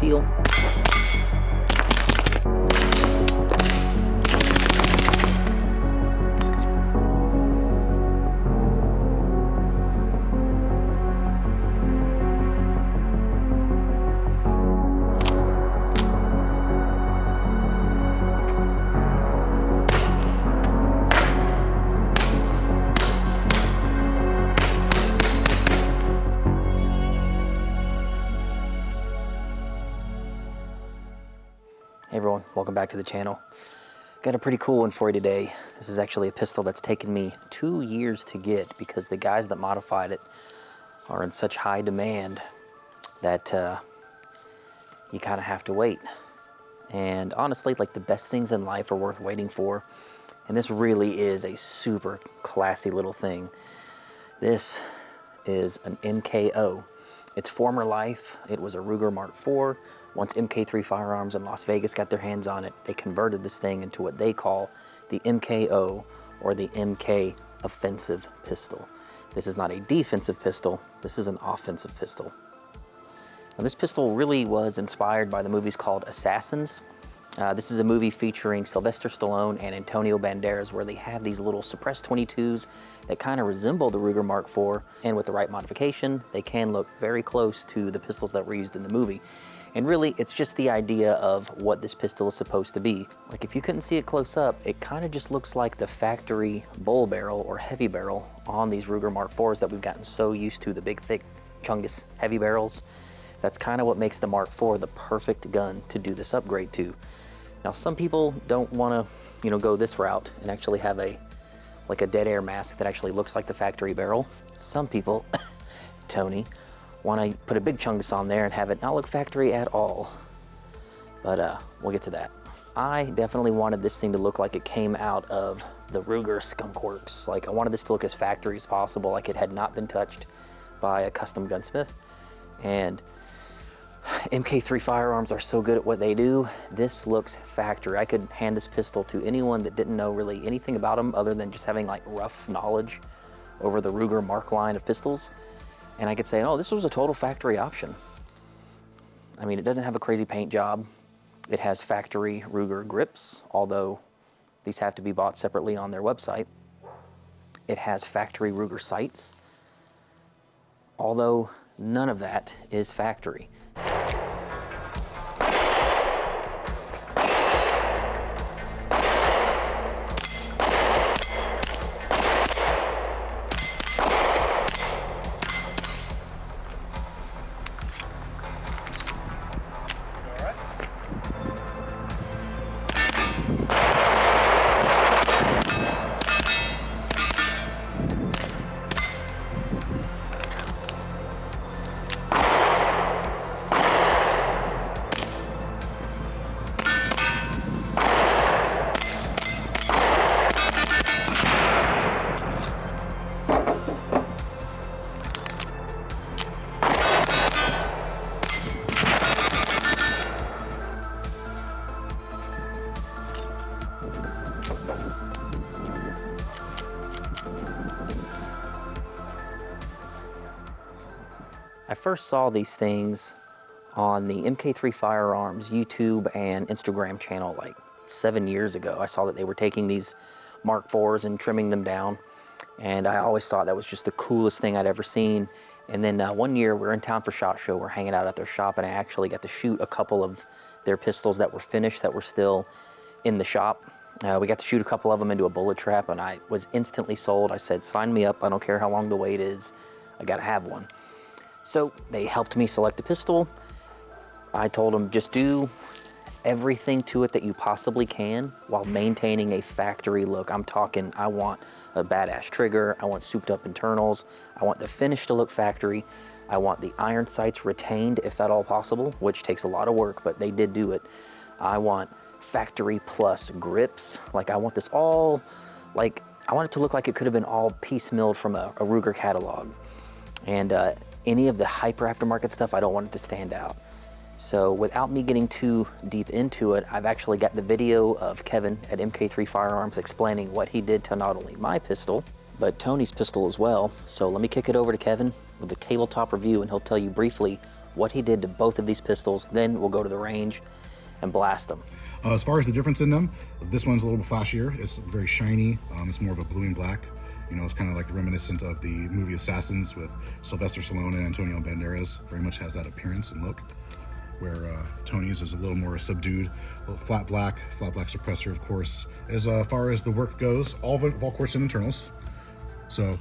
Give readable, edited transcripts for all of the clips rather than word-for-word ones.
steel. Hey everyone, welcome back to the channel. Got a pretty cool one for you today. This is actually a pistol that's taken me 2 years to get because the guys that modified it are in such high demand that you kind of have to wait. And honestly, like, the best things in life are worth waiting for. And this really is a super classy little thing. This is an MKO. Its former life, it was a Ruger Mark IV. Once MK3 Firearms in Las Vegas got their hands on it, they converted this thing into what they call the MKO, or the MK offensive pistol. This is not a defensive pistol, this is an offensive pistol. Now, this pistol really was inspired by the movies called Assassins. This is a movie featuring Sylvester Stallone and Antonio Banderas, where they have these little suppressed 22s that kind of resemble the Ruger Mark IV, and with the right modification, they can look very close to the pistols that were used in the movie. And really, it's just the idea of what this pistol is supposed to be. Like, if you couldn't see it close up, it kind of just looks like the factory bull barrel or heavy barrel on these Ruger Mark IVs that we've gotten so used to, the big, thick Chungus heavy barrels. That's kind of what makes the Mark IV the perfect gun to do this upgrade to. Now, some people don't want to, go this route and actually have a dead air mask that actually looks like the factory barrel. Some people, Tony, want to put a big Chungus on there and have it not look factory at all. But we'll get to that. I definitely wanted this thing to look like it came out of the Ruger Skunk Works. Like, I wanted this to look as factory as possible, like it had not been touched by a custom gunsmith. And MK3 Firearms are so good at what they do. This looks factory. I could hand this pistol to anyone that didn't know really anything about them other than just having like rough knowledge over the Ruger Mark line of pistols, and I could say, oh, this was a total factory option. I mean, it doesn't have a crazy paint job. It has factory Ruger grips, although these have to be bought separately on their website. It has factory Ruger sights, although none of that is factory. I first saw these things on the MK3 Firearms YouTube and Instagram channel like 7 years ago. I saw that they were taking these Mark IVs and trimming them down, and I always thought that was just the coolest thing I'd ever seen. And then one year we were in town for SHOT Show, we're hanging out at their shop, and I actually got to shoot a couple of their pistols that were finished, that were still in the shop. We got to shoot a couple of them into a bullet trap, and I was instantly sold. I said, sign me up, I don't care how long the wait is, I gotta have one. So they helped me select the pistol. I told them, just do everything to it that you possibly can while maintaining a factory look. I'm talking, I want a badass trigger, I want souped up internals, I want the finish to look factory, I want the iron sights retained if at all possible, which takes a lot of work, but they did do it. I want factory plus grips. Like, I want this all, like, I want it to look like it could have been all piecemealed from a Ruger catalog. And any of the hyper aftermarket stuff, I don't want it to stand out. So without me getting too deep into it, I've actually got the video of Kevin at MK3 Firearms explaining what he did to not only my pistol, but Tony's pistol as well. So let me kick it over to Kevin with a tabletop review, and he'll tell you briefly what he did to both of these pistols. Then we'll go to the range and blast them. As far as the difference in them, this one's a little bit flashier. It's very shiny. It's more of a blue and black. You know, it's kind of like the reminiscent of the movie Assassins with Sylvester Stallone and Antonio Banderas. Very much has that appearance and look. Where Tony's is a little more subdued, flat black suppressor, of course. As far as the work goes, all course and internals. So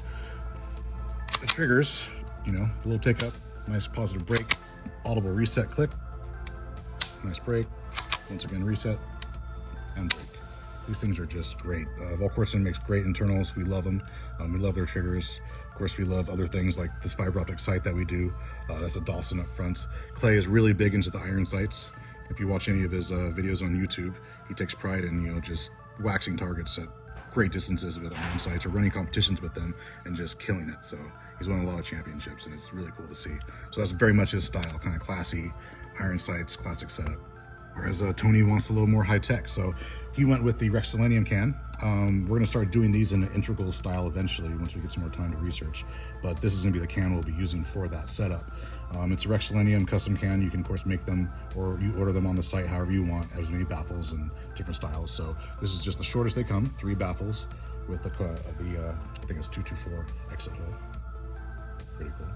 the triggers, you know, a little tick up, nice positive break, audible reset click, nice break, once again reset, and break. These things are just great. Volquartsen makes great internals. We love them. We love their triggers. Of course, we love other things like this fiber optic sight that we do. That's a Dawson up front. Clay is really big into the iron sights. If you watch any of his videos on YouTube, he takes pride in, you know, just waxing targets at great distances with iron sights or running competitions with them and just killing it. So he's won a lot of championships, and it's really cool to see. So that's very much his style, kind of classy, iron sights, classic setup. Whereas Tony wants a little more high tech, so he went with the Rex Selenium can. We're going to start doing these in an integral style eventually once we get some more time to research, but this is going to be the can we'll be using for that setup. It's a Rex Selenium custom can. You can of course make them, or you order them on the site however you want. There's many baffles and different styles, so this is just the shortest they come, 3 baffles with the I think it's 224 exit hole. Pretty cool.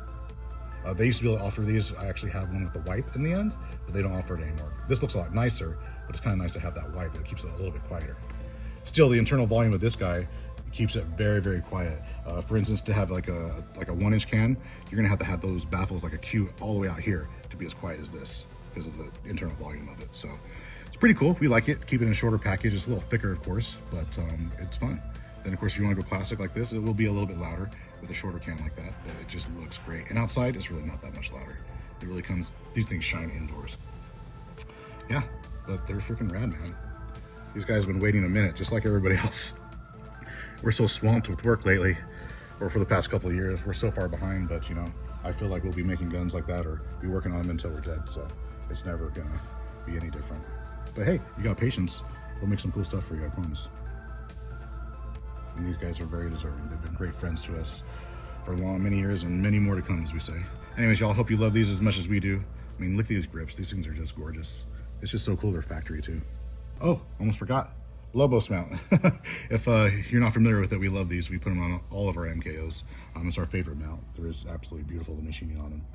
They used to be able to offer these. I actually have one with the wipe in the end, but they don't offer it anymore. This looks a lot nicer, but it's kind of nice to have that wipe, but it keeps it a little bit quieter. Still, the internal volume of this guy keeps it very, very quiet. For instance, to have like a 1-inch can, you're gonna have to have those baffles like a Q all the way out here to be as quiet as this because of the internal volume of it. So it's pretty cool. We like it. Keep it in a shorter package. It's a little thicker, of course, but it's fun. Then, of course, if you want to go classic like this, it will be a little bit louder with a shorter can like that, but it just looks great. And outside, it's really not that much louder. It really comes, these things shine indoors. Yeah, but they're freaking rad, man. These guys have been waiting a minute, just like everybody else. We're so swamped with work lately, or for the past couple of years. We're so far behind, but you know, I feel like we'll be making guns like that or be working on them until we're dead, so it's never gonna be any different. But hey, you got patience. We'll make some cool stuff for you, I promise. And these guys are very deserving. They've been great friends to us for many years and many more to come, as we say. Anyways, y'all, hope you love these as much as we do. I mean, look at these grips. These things are just gorgeous. It's just so cool they're factory too. Oh, almost forgot. Lobos mount. If you're not familiar with it, we love these. We put them on all of our MKOs. It's our favorite mount. They're absolutely beautiful, the machining on them.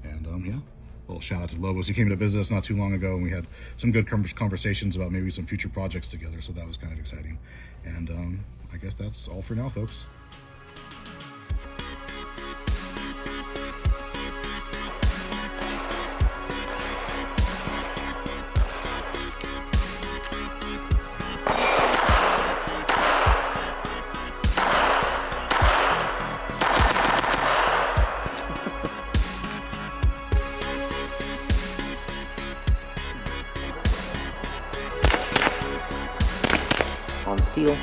And yeah, a little shout out to Lobos. He came to visit us not too long ago, and we had some good conversations about maybe some future projects together, so that was kind of exciting. And I guess that's all for now, folks. On steel.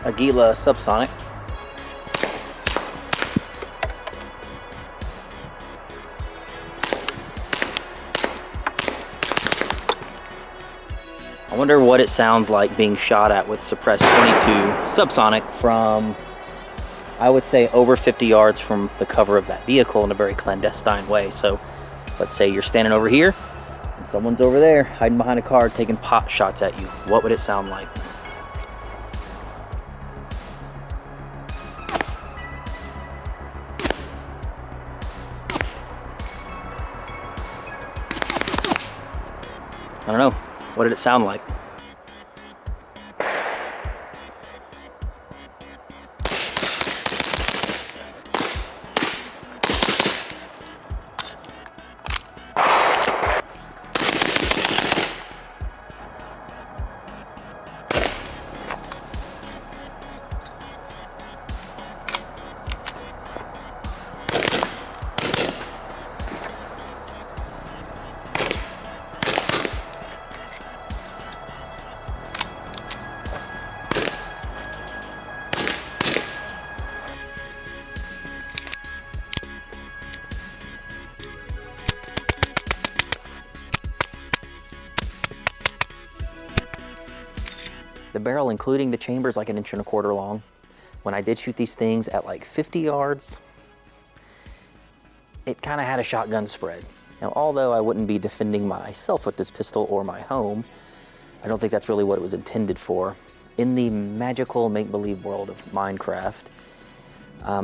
Aguila subsonic. I wonder what it sounds like being shot at with suppressed 22 subsonic from, I would say, over 50 yards from the cover of that vehicle in a very clandestine way. So let's say you're standing over here and someone's over there hiding behind a car taking pot shots at you. What would it sound like? I don't know. What did it sound like? The barrel, including the chamber, is like 1.25 inches long. When I did shoot these things at like 50 yards, it kind of had a shotgun spread. Now, although I wouldn't be defending myself with this pistol or my home, I don't think that's really what it was intended for. In the magical make-believe world of Minecraft,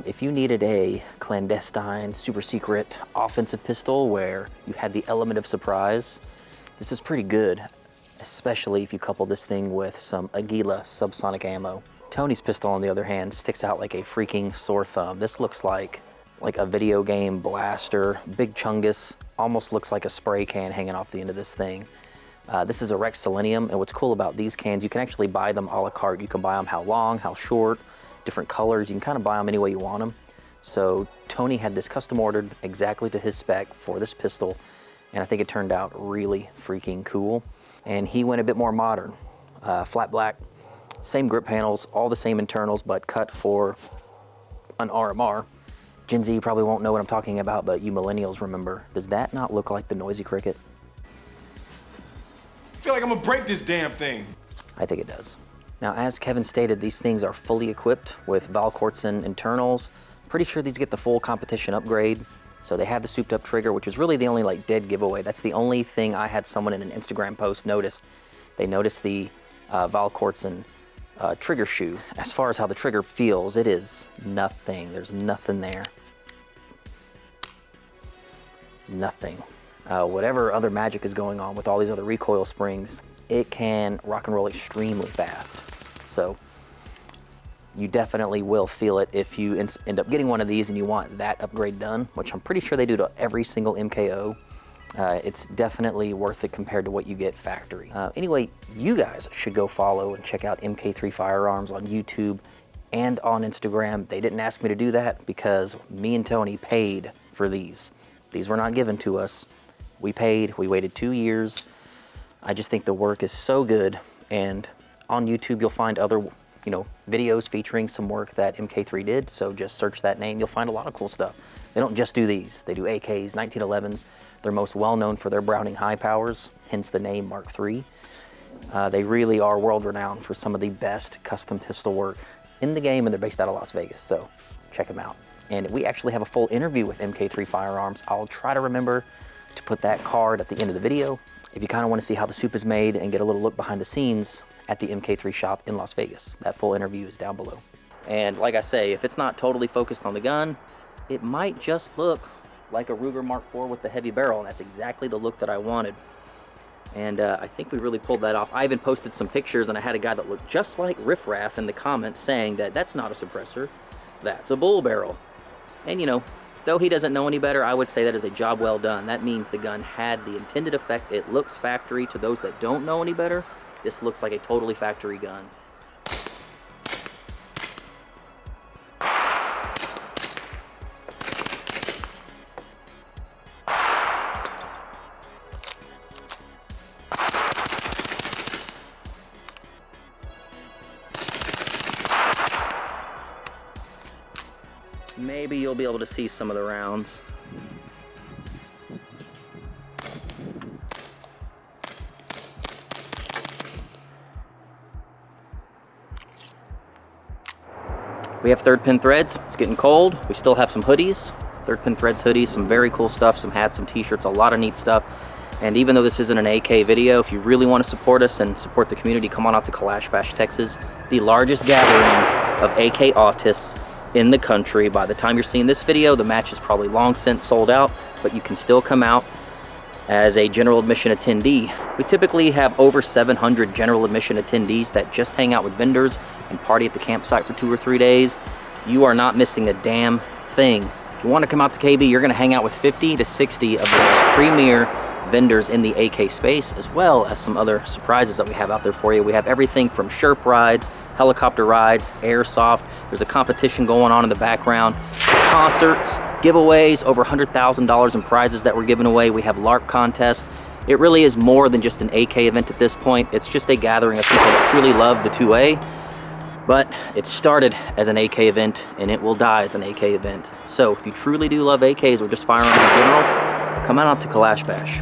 if you needed a clandestine, super secret offensive pistol where you had the element of surprise, this is pretty good, especially if you couple this thing with some Aguila subsonic ammo. Tony's pistol, on the other hand, sticks out like a freaking sore thumb. This looks like a video game blaster, big chungus, almost looks like a spray can hanging off the end of this thing. This is a Rex Selenium, and what's cool about these cans, you can actually buy them a la carte. You can buy them how long, how short, different colors. You can kind of buy them any way you want them. So Tony had this custom ordered exactly to his spec for this pistol, and I think it turned out really freaking cool. And he went a bit more modern, flat black, same grip panels, all the same internals, but cut for an RMR. Gen Z probably won't know what I'm talking about, but you millennials remember. Does that not look like the Noisy Cricket? I feel like I'm gonna break this damn thing. I think it does. Now, as Kevin stated, these things are fully equipped with Valkortsen internals. Pretty sure these get the full competition upgrade. So they have the souped up trigger, which is really the only like dead giveaway. That's the only thing I had someone in an Instagram post notice. They noticed the Valkortsen trigger shoe. As far as how the trigger feels, it is nothing. There's nothing there. Nothing. Whatever other magic is going on with all these other recoil springs, it can rock and roll extremely fast. So you definitely will feel it if you end up getting one of these and you want that upgrade done, which I'm pretty sure they do to every single MKO. It's definitely worth it compared to what you get factory. Anyway, you guys should go follow and check out MK3 Firearms on YouTube and on Instagram. They didn't ask me to do that because me and Tony paid for these. These were not given to us. We paid, we waited 2 years. I just think the work is so good, and on YouTube you'll find other videos featuring some work that MK3 did, so just search that name. You'll find a lot of cool stuff. They don't just do these. They do AKs, 1911s. They're most well known for their Browning high powers, hence the name Mark III. They really are world renowned for some of the best custom pistol work in the game, and they're based out of Las Vegas, so check them out. And we actually have a full interview with MK3 Firearms. I'll try to remember to put that card at the end of the video. If you kind of want to see how the soup is made and get a little look behind the scenes at the MK3 shop in Las Vegas, that full interview is down below. And like I say, if it's not totally focused on the gun, it might just look like a Ruger Mark IV with the heavy barrel, and that's exactly the look that I wanted. And I think we really pulled that off. I even posted some pictures, and I had a guy that looked just like Riff Raff in the comments saying that that's not a suppressor, that's a bull barrel. And though he doesn't know any better, I would say that is a job well done. That means the gun had the intended effect. It looks factory. To those that don't know any better, this looks like a totally factory gun. Maybe you'll be able to see some of the rounds. We have third pin threads. It's getting cold. We still have some hoodies, third pin threads hoodies, some very cool stuff, some hats, some t-shirts, a lot of neat stuff. And even though this isn't an AK video, if you really want to support us and support the community, come on out to Kalash Bash, Texas, the largest gathering of AK autists in the country. By the time you're seeing this video, the match is probably long since sold out, but you can still come out as a general admission attendee. We typically have over 700 general admission attendees that just hang out with vendors and party at the campsite for 2 or 3 days. You are not missing a damn thing. If you want to come out to KB, you're going to hang out with 50 to 60 of the most premier vendors in the AK space, as well as some other surprises that we have out there for you. We have everything from Sherp rides, helicopter rides, airsoft. There's a competition going on in the background, concerts, giveaways, over $100,000 in prizes that we're giving away. We have LARP contests. It really is more than just an AK event at this point. It's just a gathering of people that truly love the 2A, but it started as an AK event and it will die as an AK event. So if you truly do love AKs or just firearms in general, come on out to Kalash Bash.